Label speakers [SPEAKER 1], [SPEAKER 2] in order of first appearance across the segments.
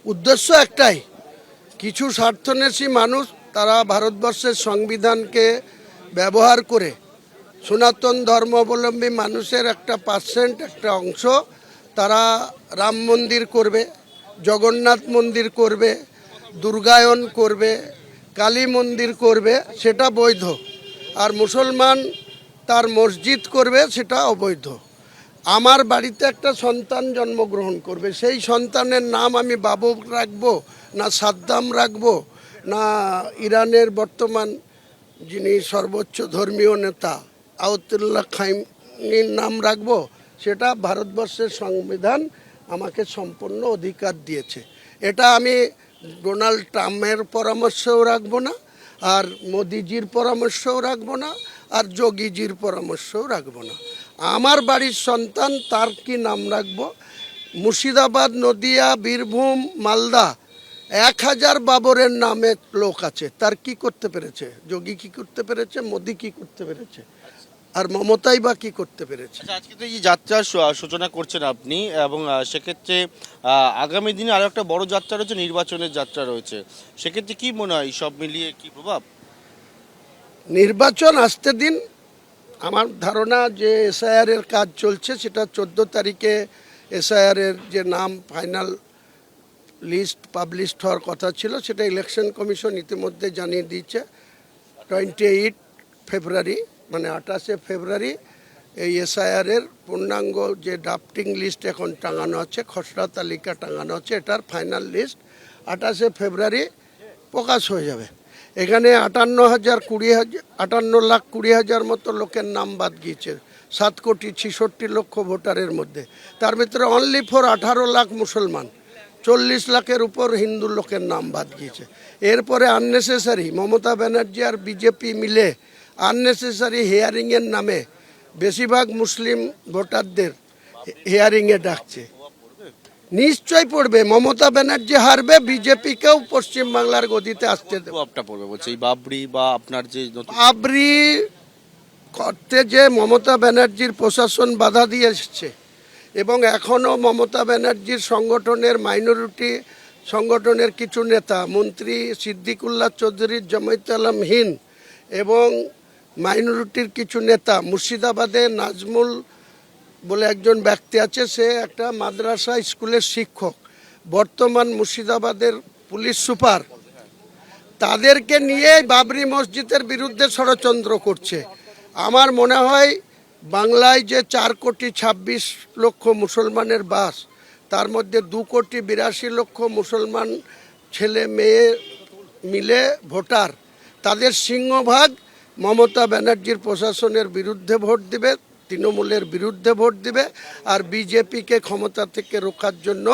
[SPEAKER 1] উদ্দেশ্য একটাই, কিছু স্বার্থন্বেষী মানুষ তারা ভারতবর্ষের সংবিধানকে ব্যবহার করে সনাতন ধর্মাবলম্বী মানুষের একটা পার্সেন্ট, একটা অংশ তারা রাম মন্দির করবে, জগন্নাথ মন্দির করবে, দুর্গায়ন করবে, কালী মন্দির করবে, সেটা বৈধ। আর মুসলমান তার মসজিদ করবে, সেটা অবৈধ। আমার বাড়িতে একটা সন্তান জন্মগ্রহণ করবে, সেই সন্তানের নাম আমি বাবর রাখবো, না সাদ্দাম রাখবো, না ইরানের বর্তমান যিনি সর্বোচ্চ ধর্মীয় নেতা আয়াতুল্লাহ খামেনির নাম রাখবো, সেটা ভারতবর্ষের সংবিধান আমাকে সম্পূর্ণ অধিকার দিয়েছে। এটা আমি ডোনাল্ড ট্রাম্পের পরামর্শও রাখবো না, আর মোদিজির পরামর্শও রাখবো না, আর যোগীজির পরামর্শও রাখবো না। আমার বাড়ির সন্তান তার কি নাম রাখবো? মুর্শিদাবাদ, নদিয়া, বীরভূম, মালদা 1000 বাবরের নামে লোক আছে, তার কি করতে পেরেছে? যোগী কি করতে পেরেছে? মোদি কি করতে পেরেছে? আর মমতাই বা কি করতে পেরেছে?
[SPEAKER 2] আজকে তো এই যাত্রার সূচনা করছেন আপনি, এবং সেক্ষেত্রে আগামী দিনে আরো একটা বড় যাত্রা রয়েছে, নির্বাচনের যাত্রা রয়েছে। সেক্ষেত্রে কি মনে হয় সব মিলিয়ে কি প্রভাব?
[SPEAKER 1] নির্বাচন আসতে দিন। আমার ধারণা যে এসআইআর এর কাজ চলছে, সেটা 14 তারিখে এসআইআর এর যে নাম ফাইনাল লিস্ট পাবলিশড হওয়ার কথা ছিল, সেটা ইলেকশন কমিশন ইতিমধ্যে জানিয়ে দিয়েছে 28 ফেব্রুয়ারি, মানে 28শে ফেব্রুয়ারি এই এসআইআর এর পূর্ণাঙ্গ যে ড্রাফটিং লিস্ট এখন টাঙানো আছে, খসড়া তালিকা টাঙানো আছে, এটার ফাইনাল লিস্ট 28শে ফেব্রুয়ারি প্রকাশ হয়ে যাবে। এখানে 58,20,000 মতো লোকের নাম বাদ গিয়েছে 7,66,00,000 ভোটারের মধ্যে। তার ভিতরে অনলি ফর 18 লাখ মুসলমান, 40 লাখের উপর হিন্দু লোকের নাম বাদ গিয়েছে। এরপরে আননেসেসারি মমতা ব্যানার্জি আর বিজেপি মিলে আননেসেসারি হিয়ারিংয়ের নামে বেশিরভাগ মুসলিম ভোটারদের হিয়ারিংয়ে ডাকছে। নিশ্চয় পড়বে। মমতা ব্যানার্জি হারবে, বিজেপিকেও পশ্চিমবাংলার গদিতে আসতে দেবে।
[SPEAKER 2] প্রভাবটা পড়বে বলছে এই বাবরি বা আপনার যে
[SPEAKER 1] বাবরি করতে যে মমতা ব্যানার্জির প্রশাসন বাধা দিয়ে এসেছে, এবং এখনও মমতা ব্যানার্জির সংগঠনের মাইনরিটি সংগঠনের কিছু নেতা, মন্ত্রী সিদ্দিকুল্লাহ চৌধুরীর জামায়াতে আলম হিন্দ এবং মাইনরিটির কিছু নেতা, মুর্শিদাবাদে নাজমুল বলে একজন ব্যক্তি আছে, সে একটা মাদ্রাসা স্কুলের শিক্ষক, বর্তমান মুর্শিদাবাদের পুলিশ সুপার, তাদেরকে নিয়ে বাবরি মসজিদের বিরুদ্ধে ষড়যন্ত্র করছে। আমার মনে হয় বাংলায় যে 4,26,00,000 মুসলমানের বাস, তার মধ্যে 2,82,00,000 মুসলমান ছেলে মেয়ে মিলে ভোটার, তাদের সিংহভাগ মমতা ব্যানার্জির প্রশাসনের বিরুদ্ধে ভোট দিবে, তৃণমূলের বিরুদ্ধে ভোট দিবে। আর বিজেপিকে ক্ষমতা থেকে রোখার জন্য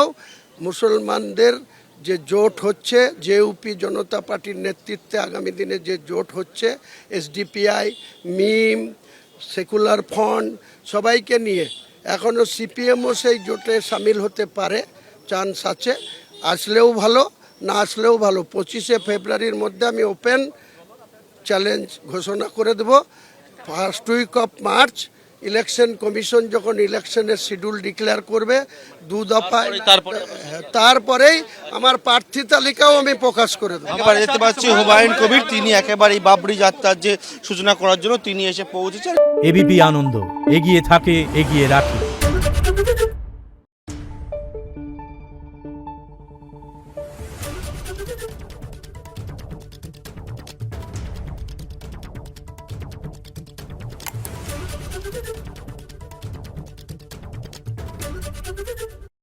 [SPEAKER 1] মুসলমানদের যে জোট হচ্ছে, জেইউপি জনতা পার্টির নেতৃত্বে আগামী দিনে যে জোট হচ্ছে, এসডিপিআই, মিম, সেকুলার ফ্রন্ট, সবাইকে নিয়ে এখনও সিপিএমও সেই জোটে সামিল হতে পারে, চান্স আছে। আসলেও ভালো, না আসলেও ভালো। 25শে ফেব্রুয়ারির মধ্যে আমি ওপেন চ্যালেঞ্জ ঘোষণা করে দেব। First week of March election commission যখন ইলেকশনের শিডিউল ডিক্লেয়ার করবে, 2 দফায়, তারপরেই আমার প্রার্থী তালিকাও আমি প্রকাশ করে দেবো।
[SPEAKER 2] একেবারে দেখতে পাচ্ছি হুমায়ুন কবির, তিনি একেবারে এই বাবরি যাত্রার যে সূচনা করার জন্য তিনি এসে পৌঁছেছেন।
[SPEAKER 3] এবিপি আনন্দ, এগিয়ে থাকে, এগিয়ে রাখে।